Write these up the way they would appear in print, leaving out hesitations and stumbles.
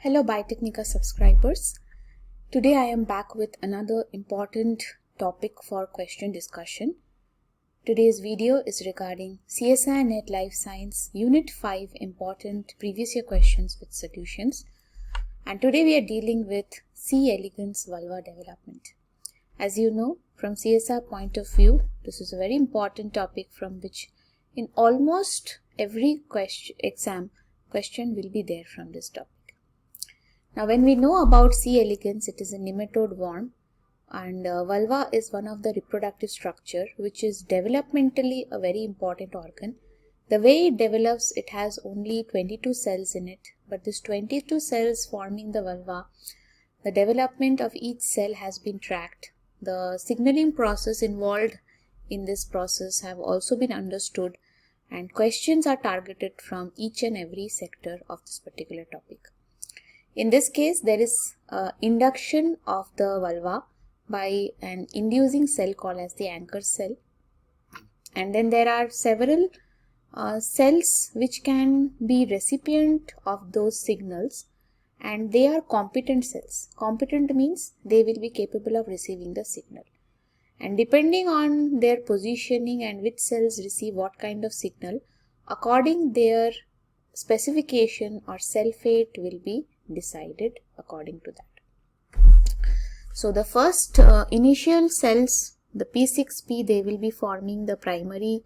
Hello Biotechnica subscribers. Today I am back with another important topic for question discussion. Today's video is regarding CSIR NET Life Science Unit 5 important previous year questions with solutions. And today we are dealing with C. elegans vulva development. As you know, from CSIR point of view, this is a very important topic from which in almost every exam question will be there from this topic. Now, when we know about C. elegans, it is a nematode worm, and vulva is one of the reproductive structure which is developmentally a very important organ. The way it develops, it has only 22 cells in it, but this 22 cells forming the vulva, the development of each cell has been tracked. The signaling process involved in this process have also been understood, and questions are targeted from each and every sector of this particular topic. In this case, there is induction of the vulva by an inducing cell called as the anchor cell. And then there are several cells which can be recipient of those signals, and they are competent cells. Competent means they will be capable of receiving the signal. And depending on their positioning and which cells receive what kind of signal, according their specification or cell fate will be decided according to that. So the first initial cells, the P6P, they will be forming the primary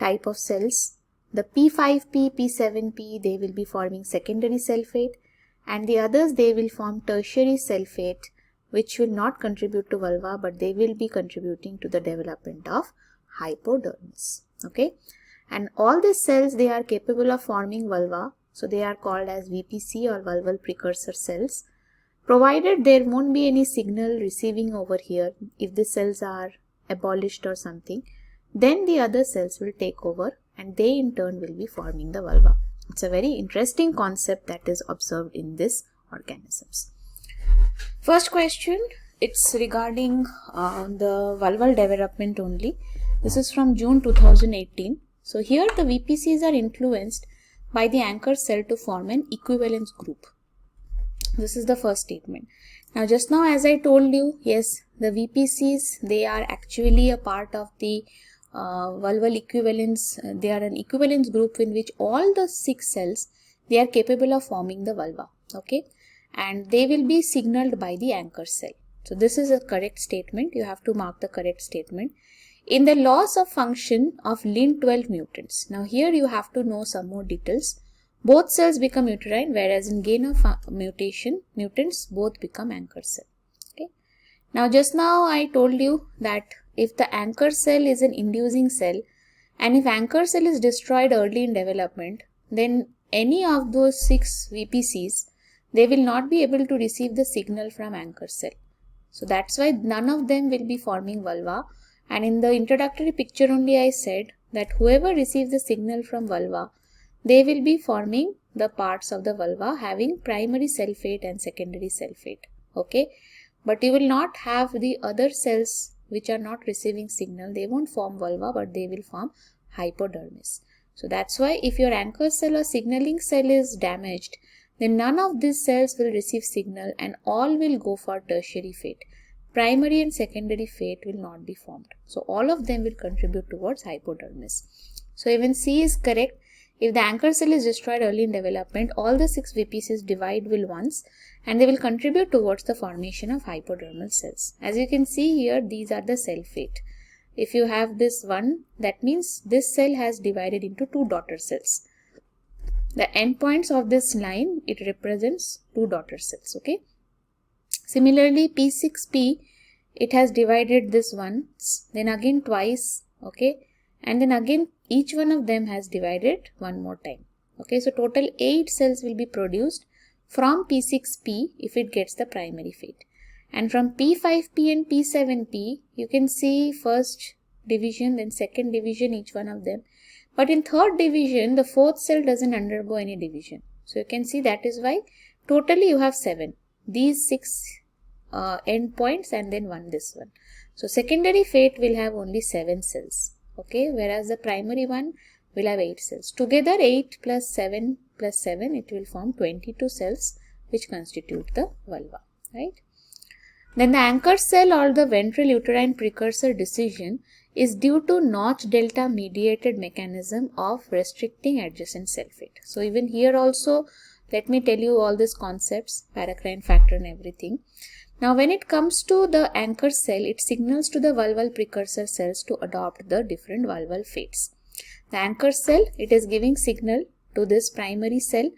type of cells. The P5P, P7P, they will be forming secondary cell fate, and the others, they will form tertiary cell fate, which will not contribute to vulva, but they will be contributing to the development of hypodermis. Okay, and all these cells, they are capable of forming vulva. So they are called as VPC or vulval precursor cells, provided there won't be any signal receiving over here. If the cells are abolished or something, then the other cells will take over and they in turn will be forming the vulva. It's a very interesting concept that is observed in these organisms. First question, it's regarding the vulval development only. This is from June 2018. So here the VPCs are influenced by the anchor cell to form an equivalence group. This is the first statement. Now just now, as I told you, yes, the VPCs, they are actually a part of the vulval equivalence. They are an equivalence group in which all the 6 cells, they are capable of forming the vulva. Okay, and they will be signaled by the anchor cell. So this is a correct statement. You have to mark the correct statement. In the loss of function of liand 12 mutants. Now here you have to know some more details. Both cells become uterine, whereas in gain of mutation, mutants both become anchor cell. Okay. Now just now I told you that if the anchor cell is an inducing cell, and if anchor cell is destroyed early in development, then any of those 6 VPCs, they will not be able to receive the signal from anchor cell. So that's why none of them will be forming vulva. And in the introductory picture only I said that whoever receives the signal from vulva, they will be forming the parts of the vulva having primary cell fate and secondary cell fate. Okay, but you will not have the other cells which are not receiving signal. They won't form vulva, but they will form hypodermis. So that's why if your anchor cell or signaling cell is damaged, then none of these cells will receive signal and all will go for tertiary fate. Primary and secondary fate will not be formed. So all of them will contribute towards hypodermis. So even C is correct. If the anchor cell is destroyed early in development, all the 6 VPCs divide will once and they will contribute towards the formation of hypodermal cells. As you can see here, these are the cell fate. If you have this one, that means this cell has divided into 2 daughter cells. The endpoints of this line, it represents 2 daughter cells. Okay. Similarly, P6P, it has divided this once, then again twice, okay, and then again each one of them has divided one more time. Okay, so total 8 cells will be produced from P6P if it gets the primary fate. And from P5P and P7P, you can see first division, then second division, each one of them. But in third division, the 4th cell doesn't undergo any division. So you can see that is why totally you have 7. These 6 endpoints and then this one. So secondary fate will have only 7 cells. Okay, whereas the primary one will have 8 cells. Together 8 plus 7 plus 7, it will form 22 cells which constitute the vulva, right? Then the anchor cell or the ventral uterine precursor decision is due to notch delta mediated mechanism of restricting adjacent cell fate. So even here also, let me tell you all these concepts, paracrine factor and everything. Now when it comes to the anchor cell, it signals to the vulval precursor cells to adopt the different vulval fates. The anchor cell, it is giving signal to this primary cell,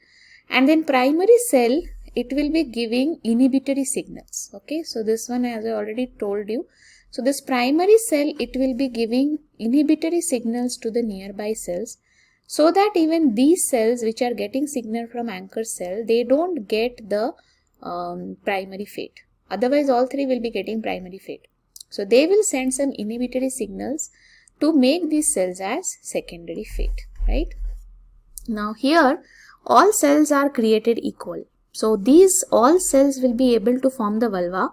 and then primary cell, it will be giving inhibitory signals. Okay, so this one, as I already told you, so this primary cell, it will be giving inhibitory signals to the nearby cells, so that even these cells which are getting signal from anchor cell, they don't get the primary fate. Otherwise all three will be getting primary fate. So they will send some inhibitory signals to make these cells as secondary fate, right? Now here all cells are created equal. So these all cells will be able to form the vulva.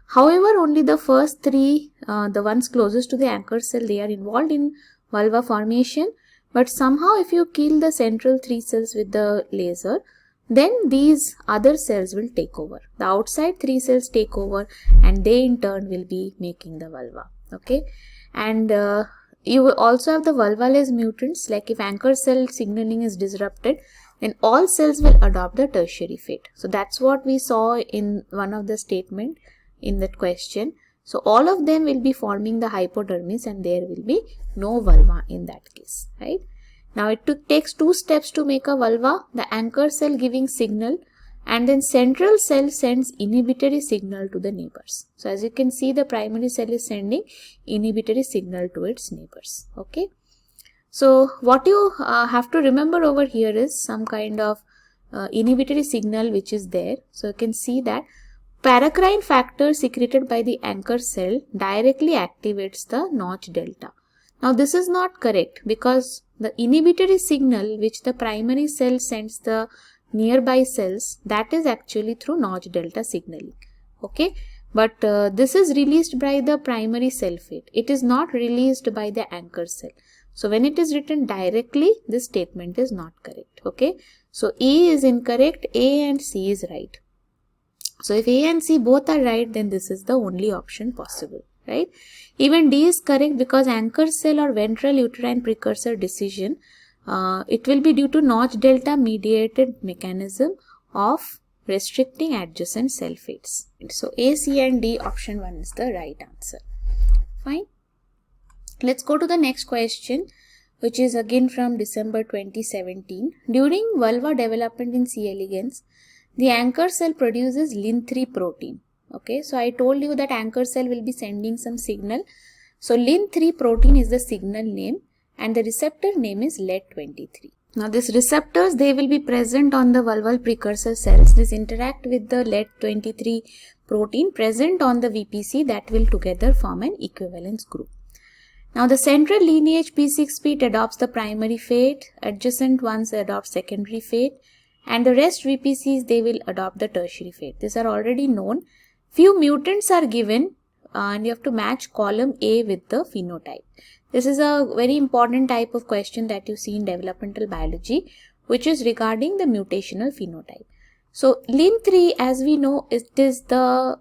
However, only the first three, the ones closest to the anchor cell, they are involved in vulva formation. But somehow if you kill the central three cells with the laser, then these other cells will take over. The outside three cells take over, and they in turn will be making the vulva. Okay, and you will also have the vulvaless mutants. Like if anchor cell signaling is disrupted, then all cells will adopt the tertiary fate. So that's what we saw in one of the statement in that question. So all of them will be forming the hypodermis, and there will be no vulva in that case, right? Now it takes two steps to make a vulva. The anchor cell giving signal, and then central cell sends inhibitory signal to the neighbors. So as you can see, the primary cell is sending inhibitory signal to its neighbors. Okay. So what you have to remember over here is some kind of inhibitory signal which is there. So you can see that paracrine factor secreted by the anchor cell directly activates the notch delta. Now this is not correct, because the inhibitory signal which the primary cell sends the nearby cells, that is actually through notch delta signaling. Okay, but this is released by the primary cell fate. It is not released by the anchor cell. So when it is written directly, this statement is not correct. Okay, so A is incorrect, A and C is right. So if A and C both are right, then this is the only option possible, right? Even D is correct, because anchor cell or ventral uterine precursor decision, it will be due to notch delta mediated mechanism of restricting adjacent cell fates. So A, C and D, option 1 is the right answer. Fine. Let's go to the next question, which is again from December 2017. During vulva development in C. elegans, the anchor cell produces lin-3 protein. Okay, so I told you that anchor cell will be sending some signal. So lin-3 protein is the signal name, and the receptor name is lead-23. Now these receptors, they will be present on the vulval precursor cells. This interact with the lead-23 protein present on the VPC, that will together form an equivalence group. Now the central lineage P6P adopts the primary fate, adjacent ones adopt secondary fate, and the rest VPCs, they will adopt the tertiary fate. These are already known. Few mutants are given, and you have to match column A with the phenotype. This is a very important type of question that you see in developmental biology, which is regarding the mutational phenotype. So lin-3, as we know, it is the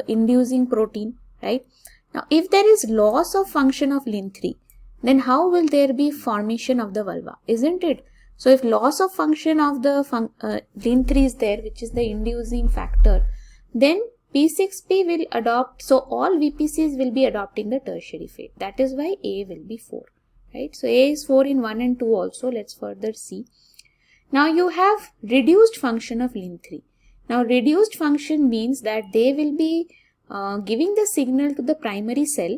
inducing protein, right? Now, if there is loss of function of lin-3, then how will there be formation of the vulva, isn't it? So, if loss of function of the lin-3 is there, which is the inducing factor, then P6P will adopt, so all VPCs will be adopting the tertiary fate. That is why A will be 4, right? So, A is 4 in 1 and 2 also. Let's further see. Now, you have reduced function of lin-3. Now, reduced function means that they will be giving the signal to the primary cell,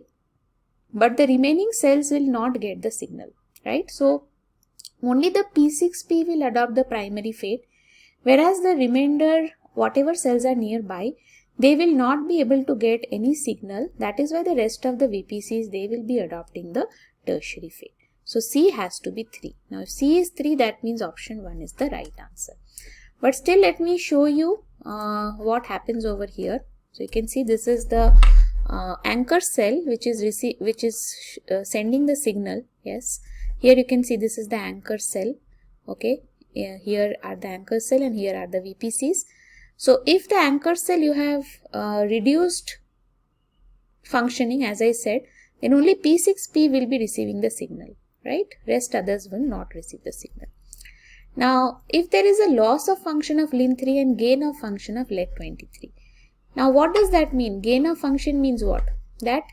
but the remaining cells will not get the signal, right? So only the P6P will adopt the primary fate, whereas the remainder, whatever cells are nearby, they will not be able to get any signal. That is why the rest of the VPCs, they will be adopting the tertiary fate. So C has to be 3. Now if C is 3, that means option 1 is the right answer. But still, let me show you what happens over here. So you can see this is the anchor cell which is sending the signal. Yes, here you can see this is the anchor cell. Okay, here are the anchor cell and here are the VPCs. So if the anchor cell you have reduced functioning, as I said, then only P6P will be receiving the signal, right? Rest others will not receive the signal. Now, if there is a loss of function of lin3 and gain of function of lead23, now what does that mean? Gain of function means what? That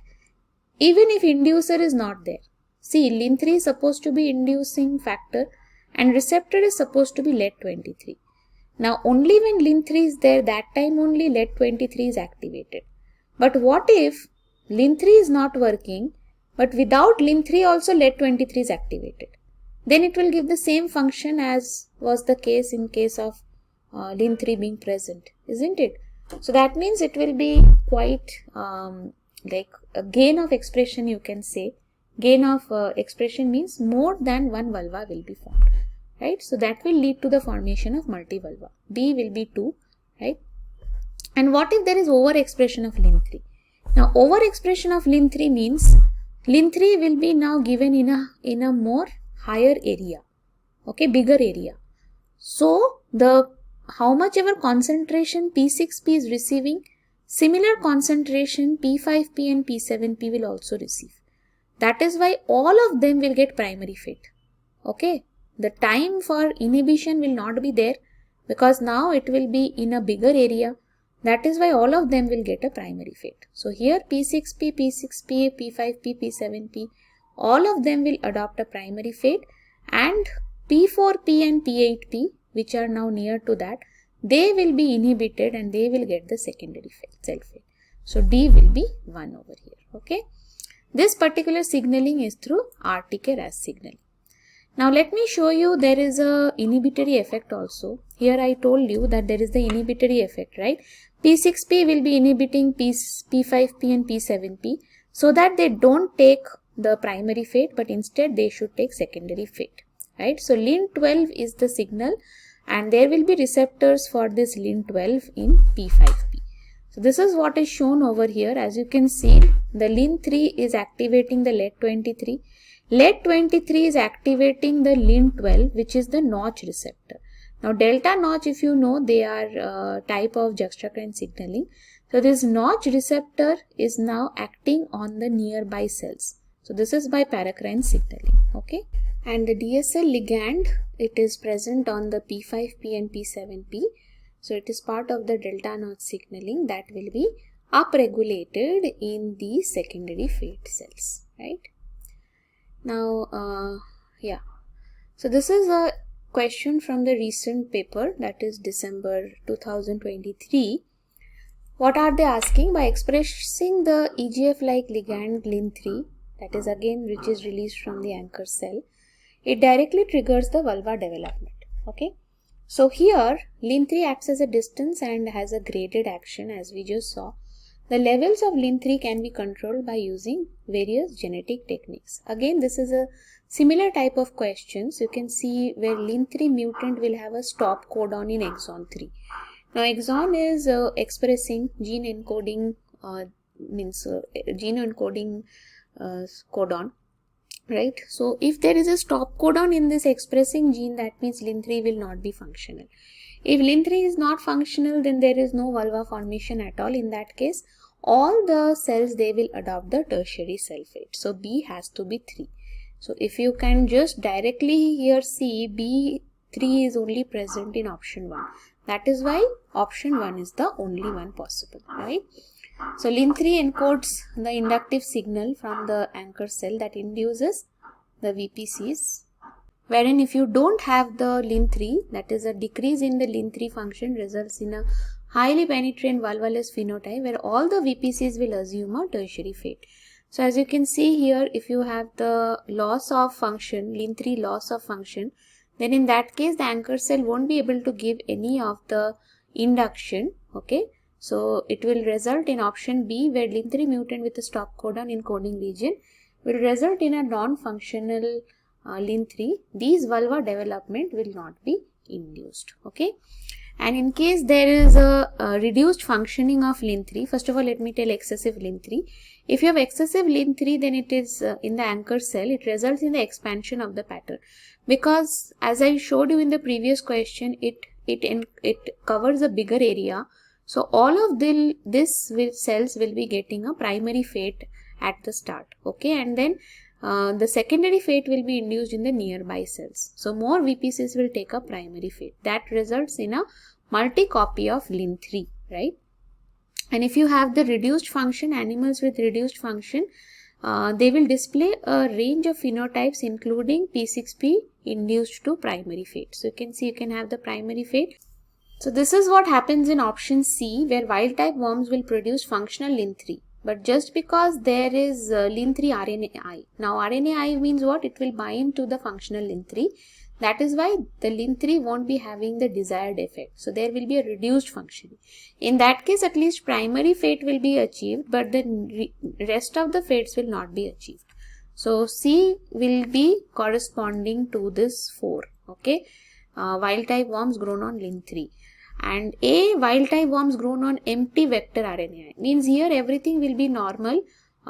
even if inducer is not there, see, lin3 is supposed to be inducing factor and receptor is supposed to be lead23. Now, only when lin3 is there, that time only lead23 is activated. But what if lin3 is not working, but without lin3 also lead23 is activated? Then it will give the same function as was the case in case of lin3 being present, isn't it? So that means it will be quite like a gain of expression, you can say. Gain of expression means more than one vulva will be formed, right? So that will lead to the formation of multi-vulva. B will be 2, right? And what if there is overexpression of lin3? Now, overexpression of lin3 means lin3 will be now given in a more higher area, okay, bigger area. So how much ever concentration P6P is receiving, similar concentration P5P and P7P will also receive. That is why all of them will get primary fate. Okay, the time for inhibition will not be there because now it will be in a bigger area. That is why all of them will get a primary fate. So here P6P, P6P, P5P, P7P, all of them will adopt a primary fate, and P4P and P8P, which are now near to that, they will be inhibited and they will get the secondary cell fate. So D will be 1 over here. Okay. This particular signaling is through RTK-RAS signaling. Now let me show you there is a inhibitory effect also. Here I told you that there is the inhibitory effect, right? P6P will be inhibiting P5P and P7P so that they don't take the primary fate, but instead they should take secondary fate, right? So lin12 is the signal and there will be receptors for this lin12 in P5P. So this is what is shown over here. As you can see, the lin3 is activating the lead23. Lead23 is activating the lin12, which is the notch receptor. Now delta notch, if you know, they are type of juxtacrine signaling. So this notch receptor is now acting on the nearby cells. So this is by paracrine signaling, okay? And the DSL ligand, it is present on the P5P and P7P. So it is part of the delta notch signaling that will be upregulated in the secondary fate cells, right? Now, yeah. So this is a question from the recent paper, that is December 2023. What are they asking? By expressing the EGF-like ligand lin3, that is again which is released from the anchor cell, it directly triggers the vulva development. Okay. So here lin3 acts as a distance and has a graded action, as we just saw. The levels of lin3 can be controlled by using various genetic techniques. Again, this is a similar type of questions. You can see where lin3 mutant will have a stop codon in exon 3. Now exon is expressing gene encoding codon, right? So if there is a stop codon in this expressing gene, that means lin3 will not be functional. If lin3 is not functional, then there is no vulva formation at all. In that case, all the cells, they will adopt the tertiary cell fate. So B has to be 3. So if you can just directly here see, B3 is only present in option 1. That is why option 1 is the only one possible, right? So lin3 encodes the inductive signal from the anchor cell that induces the VPCs, wherein if you don't have the lin3, that is a decrease in the lin3 function results in a highly penetrant vulvaless phenotype where all the VPCs will assume a tertiary fate. So as you can see here, if you have the loss of function, lin3 loss of function, then in that case the anchor cell won't be able to give any of the induction, okay? So it will result in option B, where lin3 mutant with a stop codon in coding region will result in a non-functional lin3. These vulva development will not be induced, okay? And in case there is a reduced functioning of lin3, first of all let me tell excessive lin3. If you have excessive lin3, then it is in the anchor cell, it results in the expansion of the pattern. Because as I showed you in the previous question, it it covers a bigger area. So all of this cells will be getting a primary fate at the start, okay, and then the secondary fate will be induced in the nearby cells. So more VPCs will take a primary fate. That results in a multi-copy of lin3, right? And if you have the reduced function, animals with reduced function, they will display a range of phenotypes including P6P induced to primary fate. So you can see you can have the primary fate. So this is what happens in option C, where wild type worms will produce functional lin3. But just because there is lin3 RNAi. Now RNAi means what? It will bind to the functional lin3. That is why the lin3 won't be having the desired effect. So there will be a reduced function. In that case, at least primary fate will be achieved, but the rest of the fates will not be achieved. So C will be corresponding to this 4. Okay, wild type worms grown on lin3. And A, wild type worms grown on empty vector RNAi. Means here everything will be normal.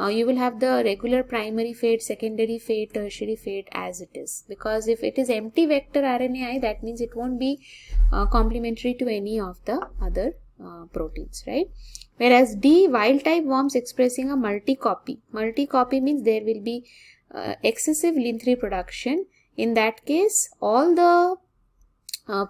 You will have the regular primary fate, secondary fate, tertiary fate as it is. Because if it is empty vector RNAi, that means it won't be complementary to any of the other proteins, right? Whereas D, wild type worms expressing a multi-copy. Multi-copy means there will be excessive lin3 production. In that case, all the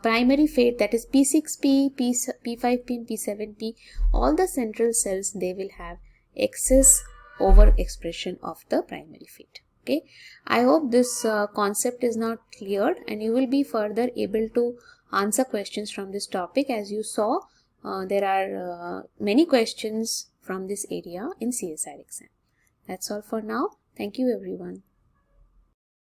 primary fate, that is P6P, P5P, and P7P, all the central cells, they will have excess overexpression of the primary fate. Okay, I hope this concept is now cleared and you will be further able to answer questions from this topic. As you saw, there are many questions from this area in CSIR exam. That's all for now. Thank you everyone.